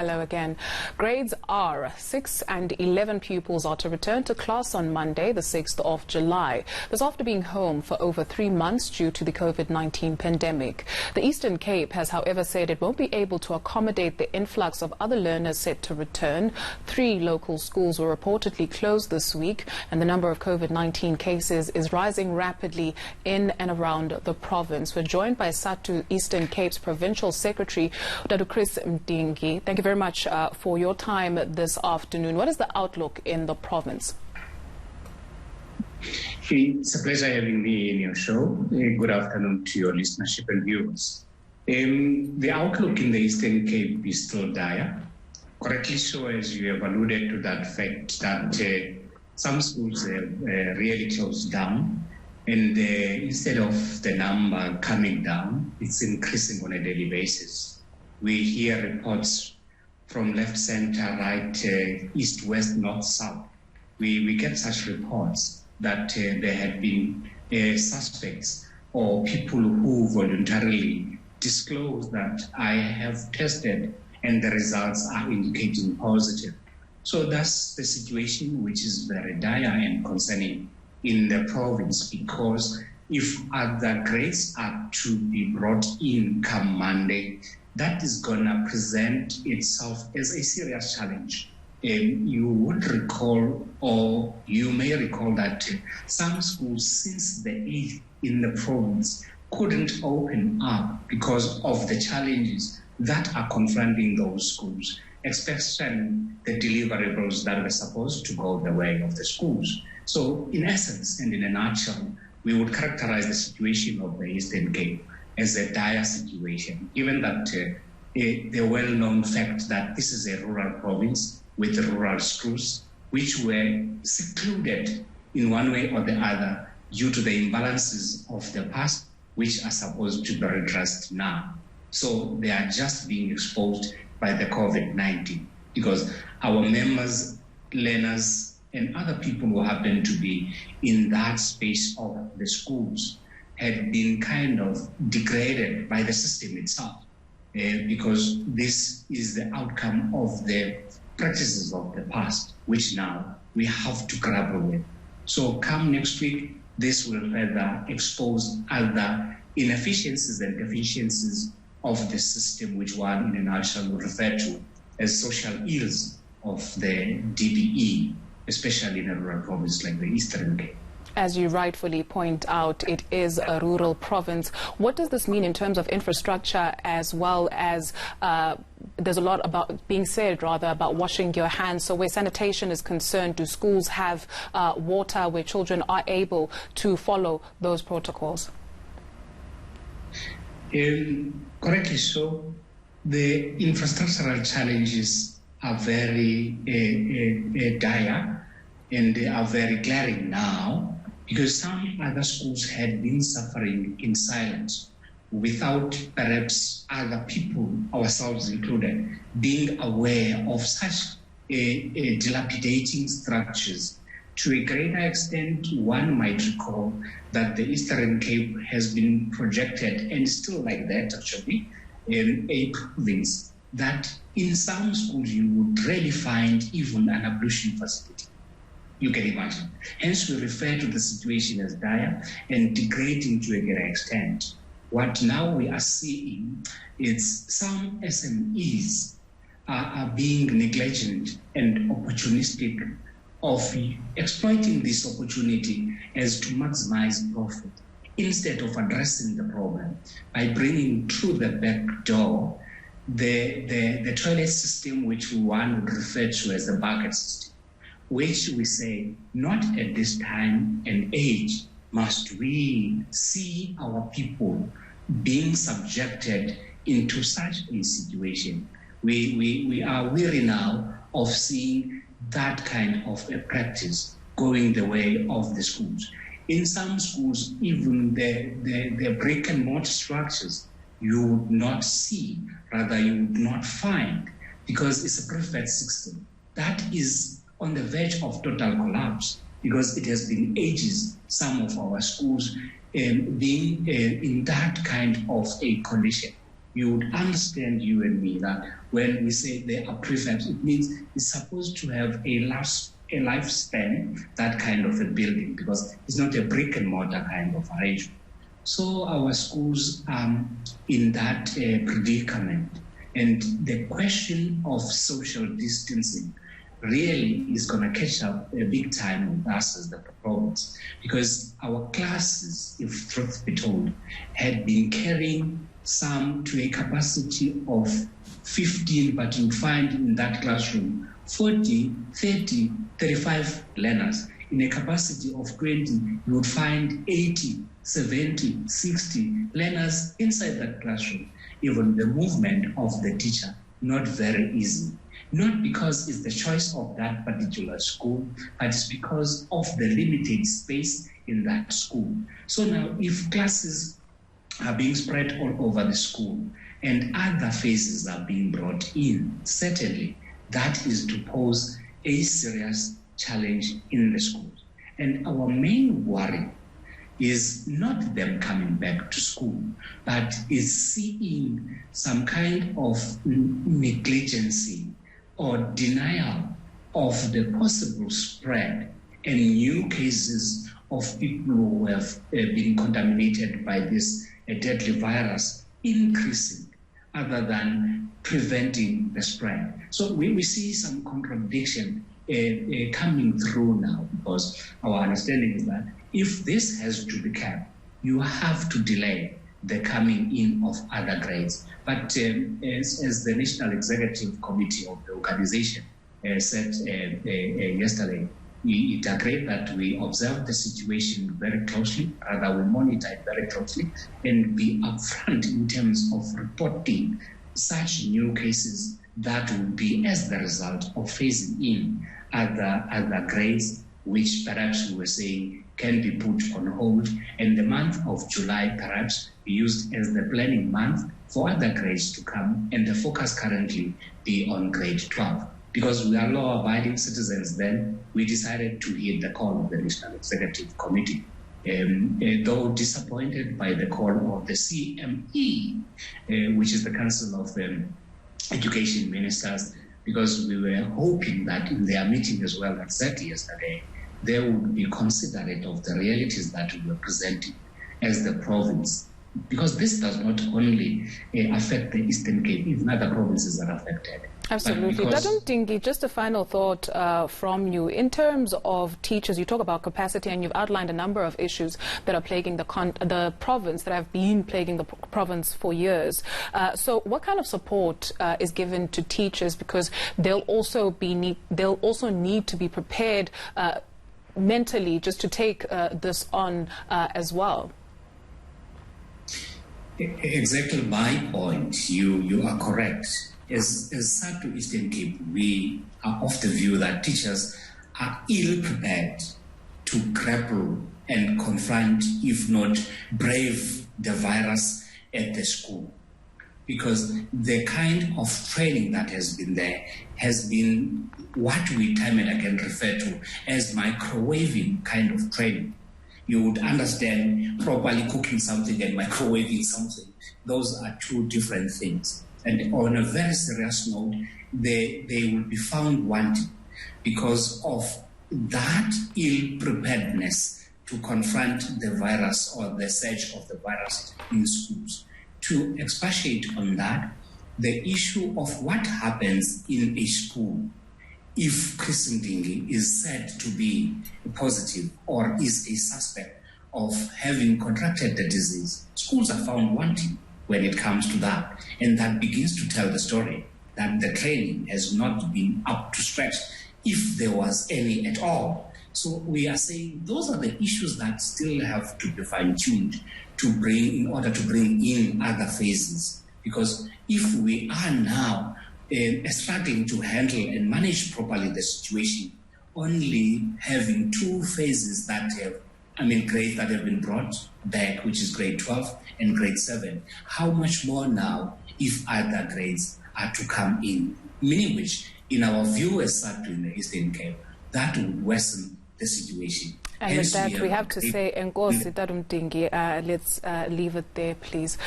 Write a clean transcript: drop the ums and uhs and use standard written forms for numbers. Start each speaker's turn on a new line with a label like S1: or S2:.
S1: Hello again. Grades R, 6 and 11 pupils are to return to class on Monday, the 6th of July. This after being home for over 3 months due to the COVID-19 pandemic. The Eastern Cape has, however, said it won't be able to accommodate the influx of other learners set to return. 3 local schools were reportedly closed this week, and the number of COVID-19 cases is rising rapidly in and around the province. We're joined by SATU Eastern Cape's Provincial Secretary, Dr. Chris Mdingi. Thank you very much for your time this afternoon. What is the outlook in the province?
S2: It's a pleasure having me in your show. Good afternoon to your listenership and viewers. The outlook in the Eastern Cape is still dire. Correctly so, as you have alluded to that fact that some schools have really closed down, and instead of the number coming down, it's increasing on a daily basis. We hear reports from left, center, right, east, west, north, south. We get such reports that there have been suspects or people who voluntarily disclose that I have tested and the results are indicating positive. So that's the situation, which is very dire and concerning in the province, because if other grades are to be brought in come Monday, that is going to present itself as a serious challenge. You would recall, or you may recall, that some schools since the 8th in the province couldn't open up because of the challenges that are confronting those schools, especially the deliverables that were supposed to go the way of the schools. So in essence and in a nutshell, we would characterize the situation of the Eastern Cape as a dire situation, given that the well-known fact that this is a rural province with rural schools, which were secluded in one way or the other due to the imbalances of the past, which are supposed to be redressed now. So they are just being exposed by the COVID-19, because our members, learners, and other people who happen to be in that space of the schools had been kind of degraded by the system itself, because this is the outcome of the practices of the past, which now we have to grapple with. So come next week, this will further expose other inefficiencies and deficiencies of the system, which one in a nutshell would refer to as social ills of the DBE, especially in a rural province like the Eastern Cape.
S1: As you rightfully point out, it is a rural province. What does this mean in terms of infrastructure, as well as there's a lot about being said, rather, about washing your hands? So where sanitation is concerned, do schools have water where children are able to follow those protocols?
S2: Correctly so. The infrastructural challenges are very dire, and they are very glaring now, because some other schools had been suffering in silence without perhaps other people, ourselves included, being aware of such dilapidating structures. To a greater extent, one might recall that the Eastern Cape has been projected, and still like that actually, in a province that in some schools you would rarely find even an ablution facility. You can imagine. Hence, we refer to the situation as dire and degrading to a greater extent. What now we are seeing is some SMEs are being negligent and opportunistic of exploiting this opportunity as to maximize profit, instead of addressing the problem by bringing through the back door the toilet system, which one would refer to as the bucket system, which we say, not at this time and age must we see our people being subjected into such a situation. We are weary now of seeing that kind of a practice going the way of the schools. In some schools, even the brick and mortar structures you would not see, rather you would not find, because it's a prefect system. That is on the verge of total collapse, because it has been ages, some of our schools being in that kind of a condition. You would understand, you and me, that when we say they are prefabs, it means it's supposed to have a lifespan, that kind of a building, because it's not a brick and mortar kind of arrangement. So our schools are in that predicament. And the question of social distancing really is going to catch up big time with us as the province, because our classes, if truth be told, had been carrying some to a capacity of 15, but you find in that classroom 40, 30, 35 learners. In a capacity of 20, you would find 80, 70, 60 learners inside that classroom. Even the movement of the teacher, not very easy. Not because it's the choice of that particular school, but it's because of the limited space in that school. So now, if classes are being spread all over the school and other phases are being brought in, certainly that is to pose a serious challenge in the schools. And our main worry is not them coming back to school, but is seeing some kind of negligence or denial of the possible spread and new cases of people who have been contaminated by this deadly virus increasing, other than preventing the spread. So we see some contradiction coming through now, because our understanding is that if this has to be kept, you have to delay the coming in of other grades. But as the National Executive Committee of the organization said yesterday, it agreed that we observe the situation very closely, rather we monitor it very closely, and be upfront in terms of reporting such new cases that will be as the result of phasing in other grades, which perhaps we were saying can be put on hold, and the month of July perhaps be used as the planning month for other grades to come, and the focus currently be on grade 12. Because we are law-abiding citizens then, we decided to heed the call of the National Executive Committee. Though disappointed by the call of the CME, which is the Council of Education Ministers, because we were hoping that in their meeting as well that said yesterday, they would be considerate of the realities that we were presenting as the province. Because this does not only affect the Eastern Cape, even other provinces are affected.
S1: Absolutely. Dadum Dingi, just a final thought from you. In terms of teachers, you talk about capacity and you've outlined a number of issues that are plaguing the province, that have been plaguing the province for years. So what kind of support is given to teachers? Because they'll also need to be prepared mentally just to take this on as well.
S2: Exactly my point. You are correct. As SADTU Eastern Cape, we are of the view that teachers are ill prepared to grapple and confront, if not brave, the virus at the school. Because the kind of training that has been there has been what we time and again refer to as microwaving kind of training. You would understand properly cooking something and microwaving something. Those are two different things. And on a very serious note, they will be found wanting because of that ill-preparedness to confront the virus or the surge of the virus in schools. To expatiate on that, the issue of what happens in a school if Chris Ndingi is said to be positive or is a suspect of having contracted the disease. Schools are found wanting when it comes to that. And that begins to tell the story that the training has not been up to scratch, if there was any at all. So we are saying those are the issues that still have to be fine-tuned in order to bring in other phases. Because if we are now struggling to handle and manage properly the situation, only having two phases that have, grades that have been brought back, which is grade 12 and grade 7. How much more now if other grades are to come in? Meaning which, in our view as SADTU in the Eastern Cape, that would worsen the situation.
S1: And with that, we have to say, Enkosi Dadum Dingi, let's leave it there, please.